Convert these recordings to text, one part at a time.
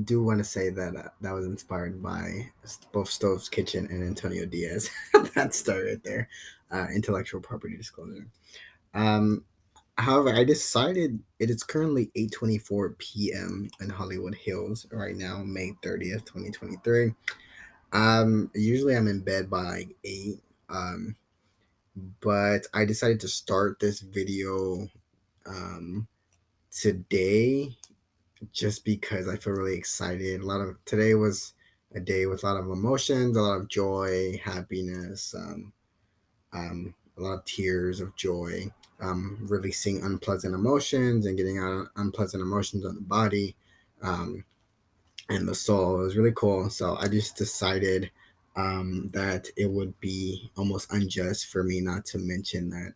do want to say that that was inspired by both Stove's Kitchen and Antonio Diaz. That started there. Intellectual property disclosure. Um, However, I decided it is currently 8:24 p.m. in Hollywood Hills right now, May 30th, 2023. Usually I'm in bed by like 8. But I decided to start this video um today just because I feel really excited. Today was a day with a lot of emotions, a lot of joy, happiness, a lot of tears of joy, releasing unpleasant emotions and getting out unpleasant emotions on the body and the soul. It was really cool. So I just decided that it would be almost unjust for me not to mention that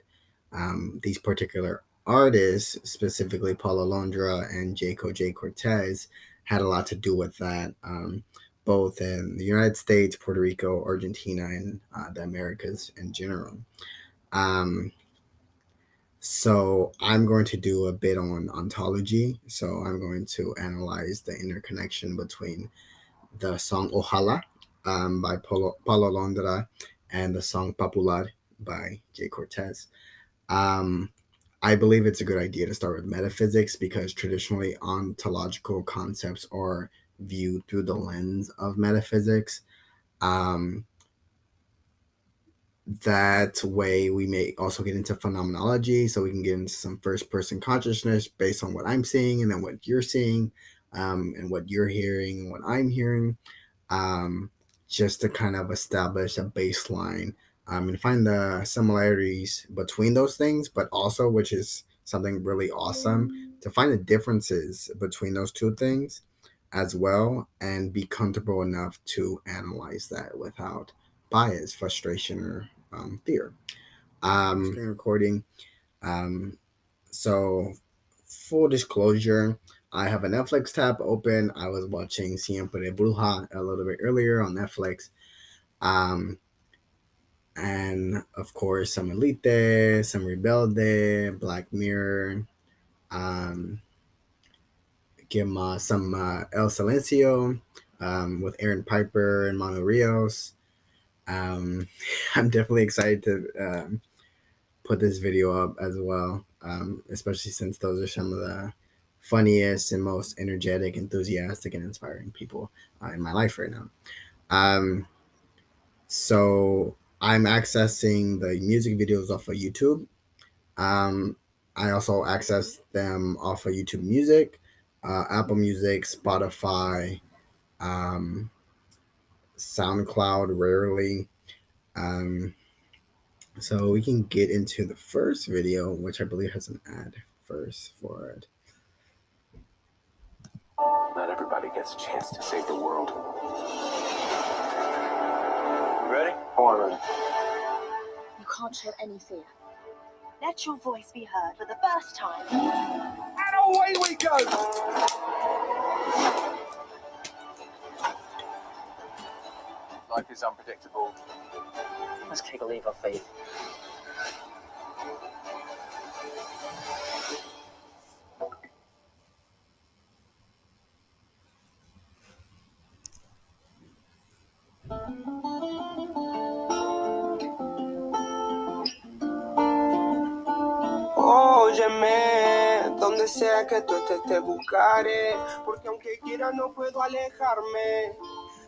these particular artists, specifically Paula Londra and J Cortez, had a lot to do with that, both in the United States, Puerto Rico, Argentina, and the Americas in general. Um, so I'm going to do a bit on ontology. So I'm going to analyze the interconnection between the song Ojalá by Paulo Londra and the song Popular by J Cortez. Um, I believe it's a good idea to start with metaphysics because traditionally ontological concepts are viewed through the lens of metaphysics. Um, that way, we may also get into phenomenology, so we can get into some first person consciousness based on what I'm seeing and then what you're seeing, and what you're hearing and what I'm hearing, um, just to kind of establish a baseline and find the similarities between those things, but also, which is something really awesome, to find the differences between those two things as well and be comfortable enough to analyze that without bias, frustration, or fear. Screen recording. Um, so, full disclosure, I have a Netflix tab open. I was watching Siempre Bruja a little bit earlier on Netflix. Um, and of course, some Elite, some Rebelde, Black Mirror, um, some El Silencio with Aaron Piper and Manu Rios. I'm definitely excited to put this video up as well, especially since those are some of the funniest and most energetic, enthusiastic, and inspiring people in my life right now. Um, so I'm accessing the music videos off of YouTube. Um, I also access them off of YouTube Music, Apple Music, Spotify, um, SoundCloud rarely. Um, so we can get into the first video, which I believe has an ad first for it. Not everybody gets a chance to save the world. You ready? Oh, I'm ready. You can't show any fear. Let your voice be heard for the first time. And away we go! Life is unpredictable. Let's take a leap of faith. Óyeme, donde sea que tú estés te buscaré, porque aunque quiera no puedo alejarme.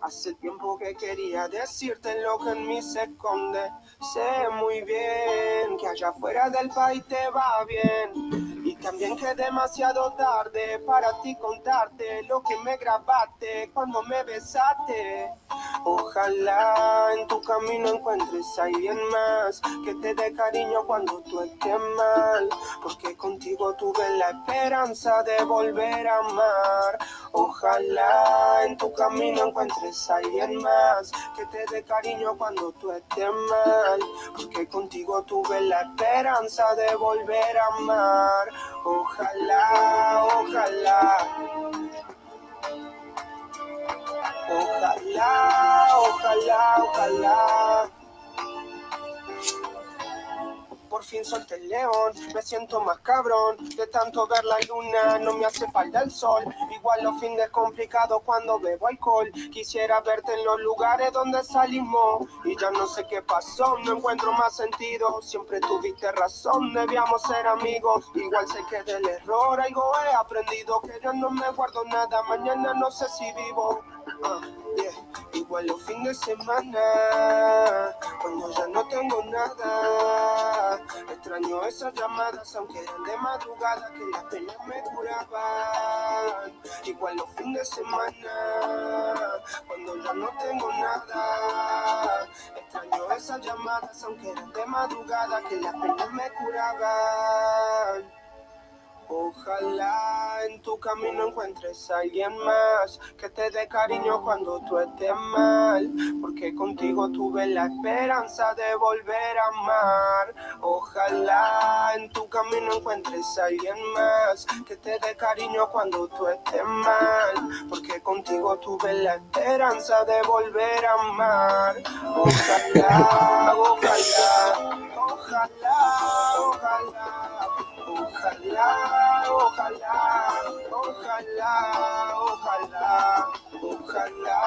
Hace tiempo que quería decirte lo que en mí se esconde. Sé muy bien que allá afuera del país te va bien. Y también que es demasiado tarde para ti contarte lo que me grabaste cuando me besaste. Ojalá en tu camino encuentres a alguien más que te dé cariño cuando tú estés mal, porque contigo tuve la esperanza de volver a amar. Ojalá en tu camino encuentres a alguien más que te dé cariño cuando tú estés mal, porque contigo tuve la esperanza de volver a amar. Ojalá, ojalá. Ojalá, ojalá, ojalá. Por fin solté el león, me siento más cabrón. De tanto ver la luna, no me hace falta el sol. Igual los fines complicados cuando bebo alcohol. Quisiera verte en los lugares donde salimos. Y ya no sé qué pasó, no encuentro más sentido. Siempre tuviste razón, debíamos ser amigos. Igual sé que del error algo he aprendido. Que yo no me guardo nada, mañana no sé si vivo. Yeah. Igual los fines de semana, cuando ya no tengo nada. Extraño esas llamadas, aunque eran de madrugada, que las penas me curaban. Igual los fines de semana, cuando ya no tengo nada. Extraño esas llamadas, aunque eran de madrugada, que las penas me curaban. Ojalá en tu camino encuentres a alguien más que te dé cariño cuando tú estés mal, porque contigo tuve la esperanza de volver a amar. Ojalá en tu camino encuentres a alguien más que te dé cariño cuando tú estés mal, porque contigo tuve la esperanza de volver a amar. Ojalá, ojalá, ojalá, ojalá. Ojalá, ojalá, ojalá, ojalá, ojalá,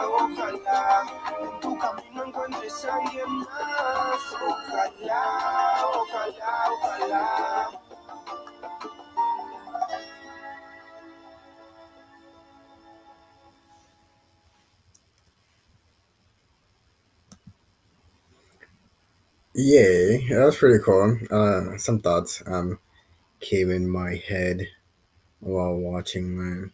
ojalá, en tu camino encuentres a alguien más. Ojalá, ojalá, ojalá. Yay, that was pretty cool. Some thoughts came in my head while watching my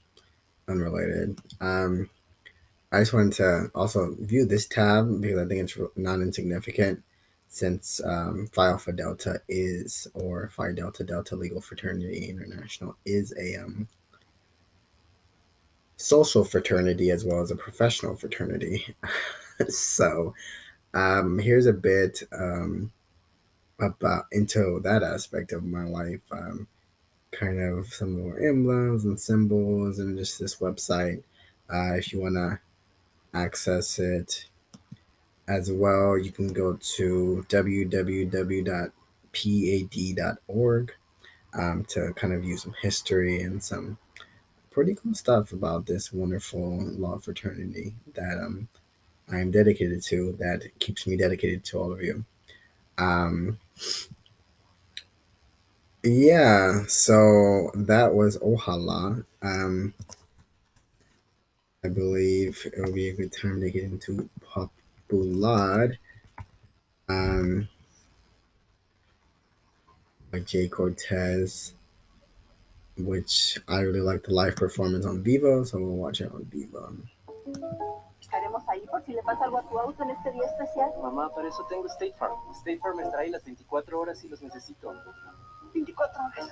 unrelated. I just wanted to also view this tab because I think it's not insignificant since Phi Alpha Delta is, or Phi Delta Delta Legal Fraternity International is a social fraternity as well as a professional fraternity. So here's a bit about into that aspect of my life. Kind of some more emblems and symbols and just this website. If you want to access it as well, you can go to www.pad.org to kind of view some history and some pretty cool stuff about this wonderful law fraternity that I am dedicated to, that keeps me dedicated to all of you. Um, yeah, so that was Ohala. I believe it will be a good time to get into Popular um, by Jay Cortez, which I really like the live performance on Vivo, so we'll watch it on Vivo. Estaremos ahí por si le pasa algo a tu auto en este día especial. Mamá, para eso tengo State Farm. State Farm estará ahí las 24 horas si los necesito. 24 horas.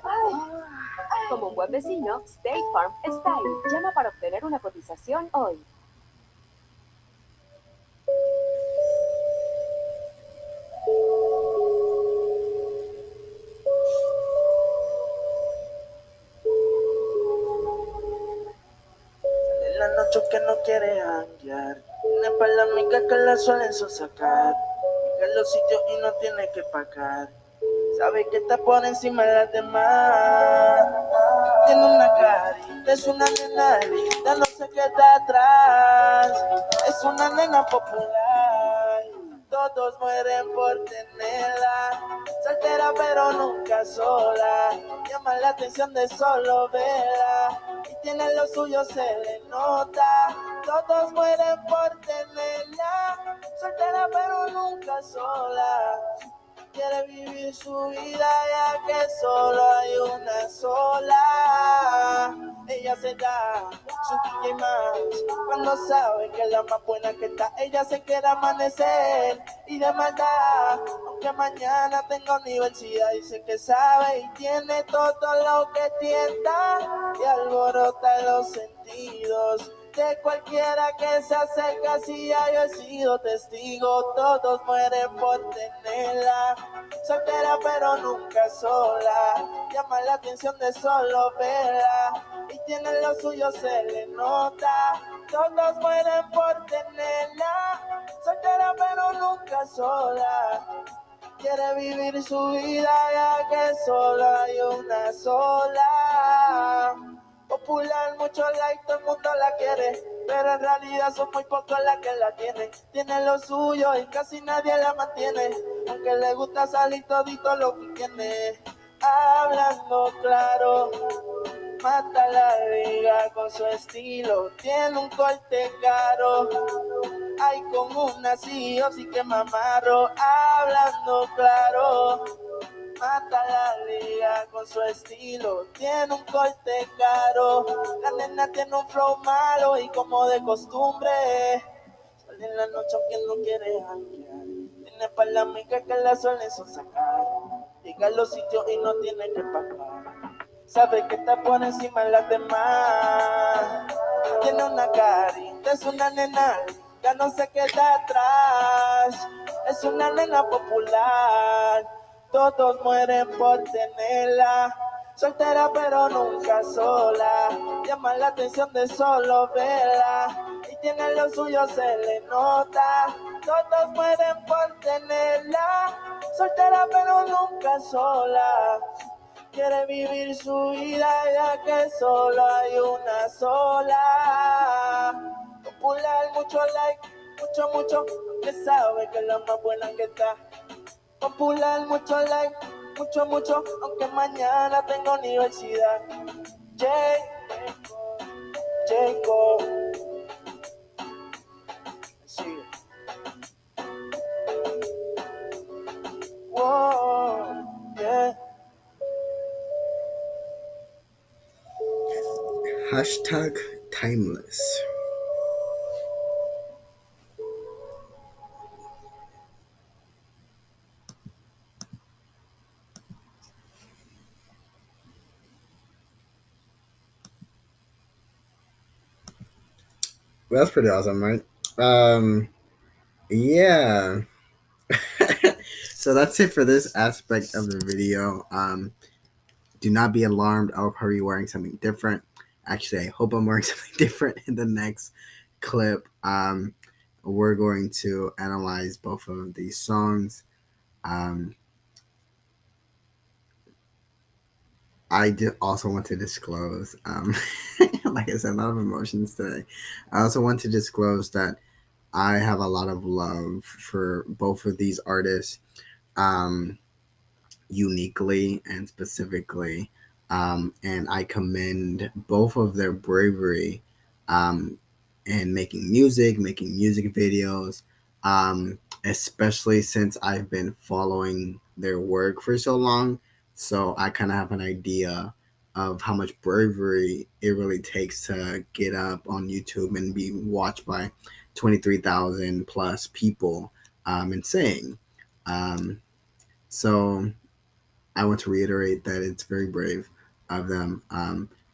Como un buen vecino, State Farm está ahí. Llama para obtener una cotización hoy. En la noche que no quiere janguear, tiene para la amiga que la suelen sacar. Llega a los sitios y no tiene que pagar. Sabe que está por encima de las demás. Tiene una carita, es una nena linda, no se queda atrás. Es una nena popular, todos mueren por tenerla. Soltera pero nunca sola, llama la atención de solo verla. Y tiene lo suyo, se le nota. Todos mueren por tenerla. Soltera pero nunca sola, quiere vivir su vida ya que solo hay una sola. Ella se da su pique más cuando sabe que es la más buena que está. Ella se quiere amanecer y de maldad, aunque mañana tenga universidad. Dice que sabe y tiene todo lo que tienta y alborota los sentidos de cualquiera que se acerca. Si ya yo he sido testigo, todos mueren por tenerla. Soltera pero nunca sola, llama la atención de solo verla. Y tiene lo suyo, se le nota. Todos mueren por tenerla. Soltera pero nunca sola, quiere vivir su vida ya que solo hay una sola. Popular, mucho like, todo el mundo la quiere, pero en realidad son muy pocos las que la tienen. Tiene lo suyo y casi nadie la mantiene, aunque le gusta salir todito lo que tiene. Hablando claro, mata la liga con su estilo, tiene un corte caro. Ay, con una sí o sí que me amarro, hablando claro. Mata la liga con su estilo, tiene un corte caro. La nena tiene un flow malo y como de costumbre, sale en la noche aunque no quiere janguear. Tiene para la amiga que la suelen sacar. Llega a los sitios y no tiene que pagar. Sabe que está por encima de las demás. Tiene una carita, es una nena, ya no se queda atrás. Es una nena popular, todos mueren por tenerla. Soltera pero nunca sola, llama la atención de solo verla. Y tiene lo suyo, se le nota. Todos mueren por tenerla. Soltera pero nunca sola, quiere vivir su vida ya que solo hay una sola. Popular, mucho like, mucho, aunque sabe que es la más buena que está. Popular, mucho like, mucho, aunque mañana tengo universidad. J, J sí. Wow, yeah. Hashtag timeless. Well, that's pretty awesome, right? Yeah. So that's it for this aspect of the video. Do not be alarmed. I'll probably be wearing something different. Actually, I hope I'm wearing something different in the next clip. We're going to analyze both of these songs. Um, I did also want to disclose, like I said, a lot of emotions today. I also want to disclose that I have a lot of love for both of these artists. Um, Uniquely and specifically. And I commend both of their bravery um, in making music videos, especially since I've been following their work for so long. So I kind of have an idea of how much bravery it really takes to get up on YouTube and be watched by 23,000 plus people and sing. Um, so I want to reiterate that it's very brave of them.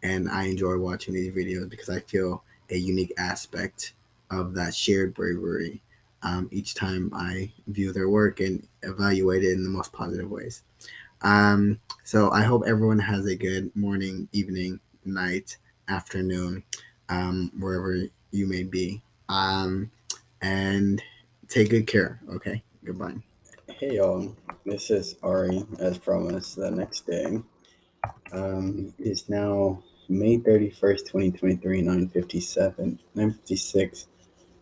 And I enjoy watching these videos because I feel a unique aspect of that shared bravery each time I view their work and evaluate it in the most positive ways. So I hope everyone has a good morning, evening, night, afternoon, wherever you may be. And take good care. Okay. Goodbye. Hey y'all, this is Ari, as promised, the next day. It's now May 31st, 2023, 9:56,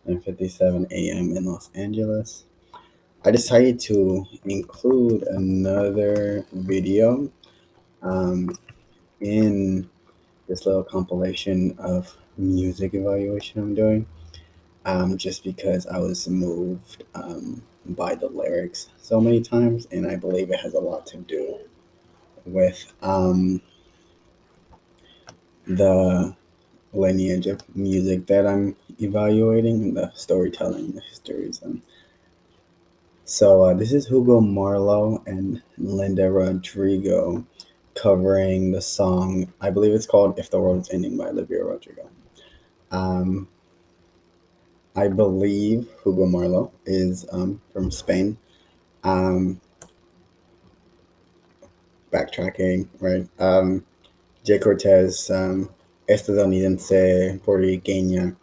9:57 a.m. in Los Angeles. I decided to include another video in this little compilation of music evaluation I'm doing, just because I was moved by the lyrics so many times, and I believe it has a lot to do with the lineage of music that I'm evaluating, the storytelling, the histories. So this is Hugo Marlowe and Linda Rodrigo covering the song, I believe it's called If the World is Ending by Olivia Rodrigo. I believe Hugo Marlowe is from Spain. Backtracking, right? J. Cortez, estadounidense, puertorriqueña,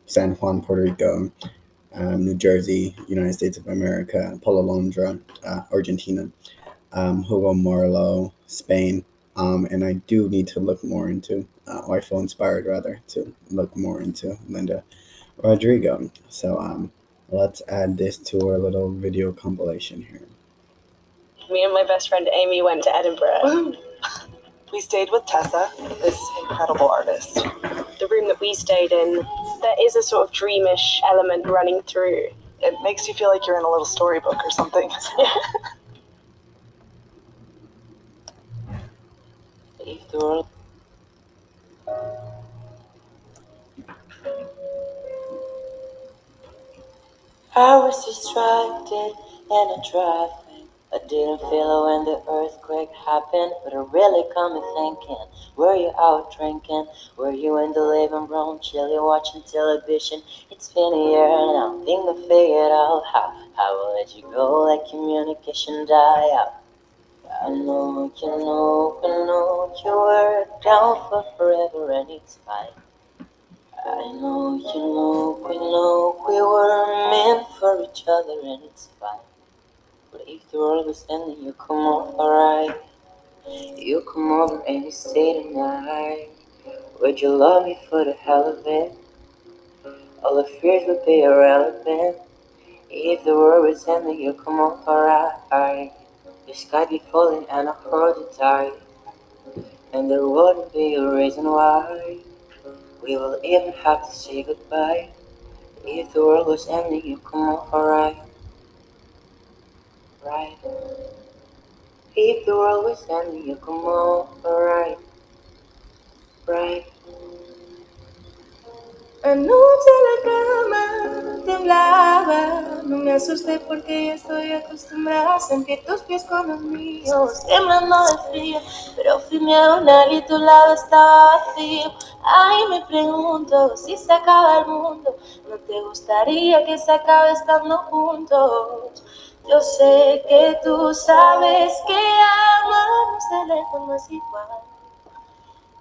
San Juan, Puerto Rico. New Jersey, United States of America, Polo Londra, Argentina, Hugo Marlo, Spain. And I do need to look more into, or I feel inspired rather, to look more into Linda Rodrigo. So let's add this to our little video compilation here. Me and my best friend Amy went to Edinburgh. We stayed with Tessa, this incredible artist. The room that we stayed in, there is a sort of dreamish element running through. It makes you feel like you're in a little storybook or something. I was distracted in a traffic. I didn't feel it when the earthquake happened, but it really got me thinking. Were you out drinking? Were you in the living room, chilly watching television? It's been a year now, think I figured out how I will let you go, let communication die out. I know you were down for forever and it's fine. I know we were meant for each other and it's fine. But if the world was ending, you come over, alright. You come over and you stay tonight. Would you love me for the hell of it? All the fears would be irrelevant. If the world was ending, you come over, alright. The sky be falling and I hold you tight. And there wouldn't be a reason why we will even have to say goodbye. If the world was ending, you come over, right? Right. If the world was ending, you come over, right? Right. Anoche la cama temblaba, no me asusté porque ya estoy acostumbrada a sentir tus pies con los míos, temblando de frío, pero fui diagonal y tu lado estaba vacío. Ay, me pregunto si se acaba el mundo, ¿no te gustaría que se acabe estando juntos? Yo sé que tú sabes que amarnos de lejos no es igual.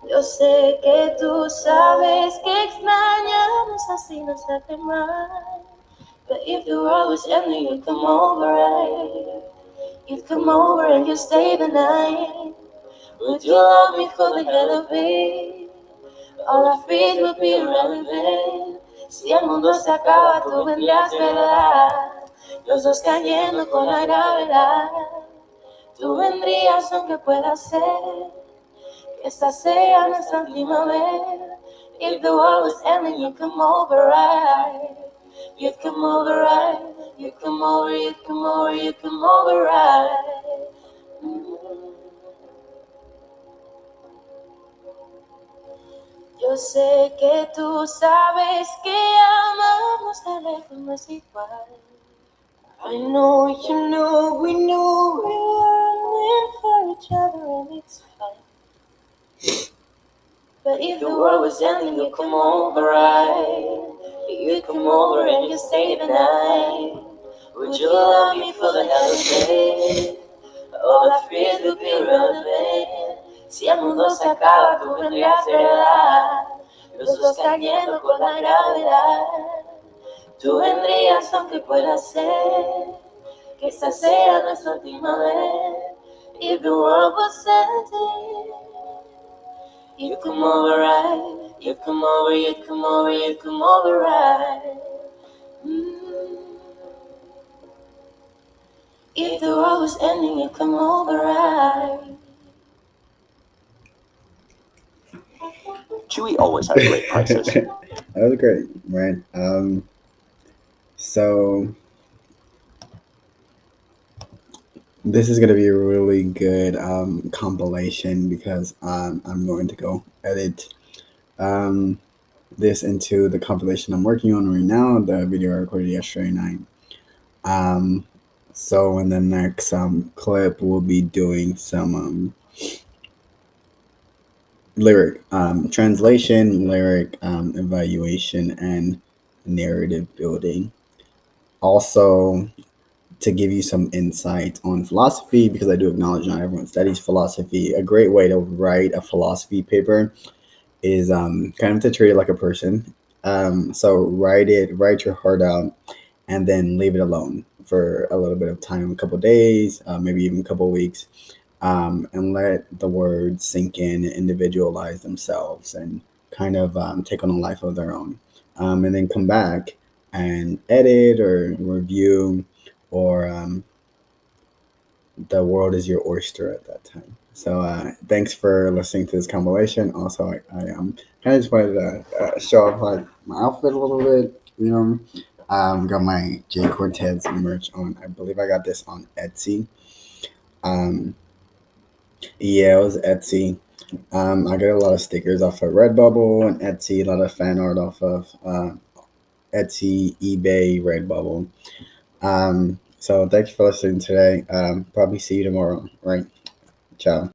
Yo sé que tú sabes que extrañarnos así nos hace mal. But if the world was ending, you'd come over, right? You'd come over and you'd stay the night. Would you love me for the hell of it? All our fears would be irrelevant. Si el mundo se acaba, tú vendrías, ¿verdad? Los dos cayendo con la gravedad. Tú vendrías aunque pueda ser esta sea nuestra última vez. If the world was ending, you'd come over, right? You'd come over, right? You'd come over, you'd come over, you'd come over, right? Yo sé que tú sabes que amamos de lejos no es igual. I know you know we knew we were meant for each other and it's fine. But if the world was ending, you'd come over, right? You'd come over and you'd stay the night. Would you love me for the hell of it? All our fears would be irrelevant. Si el mundo se acaba, tú vendrías, ¿verdad? Los dos cayendo con la gravedad. Tú vendrías aunque pueda ser que esta sea nuestra última vez. If the world was ending, you come over, right? You come over, you come over, you come over, right? If the world was ending, you come over, right? Chewy always has great prices. That was great, right? So this is gonna be a really good compilation because I'm going to go edit this into the compilation I'm working on right now. The video I recorded yesterday night. So in the next clip, we'll be doing some lyric translation, lyric evaluation, and narrative building. Also, to give you some insight on philosophy, because I do acknowledge not everyone studies philosophy. A great way to write a philosophy paper is kind of to treat it like a person. So write your heart out and then leave it alone for a little bit of time, a couple days, maybe even a couple weeks, and let the words sink in and individualize themselves and kind of take on a life of their own. And then come back and edit or review, or the world is your oyster at that time. So thanks for listening to this compilation. Also, I kind of just wanted to show off like my outfit a little bit. You know, got my J Cortez merch on. I believe I got this on Etsy. Um, yeah, it was Etsy. I got a lot of stickers off of Redbubble and Etsy. A lot of fan art off of Etsy, eBay, Redbubble. So thanks for listening today. Probably see you tomorrow. Right. Ciao.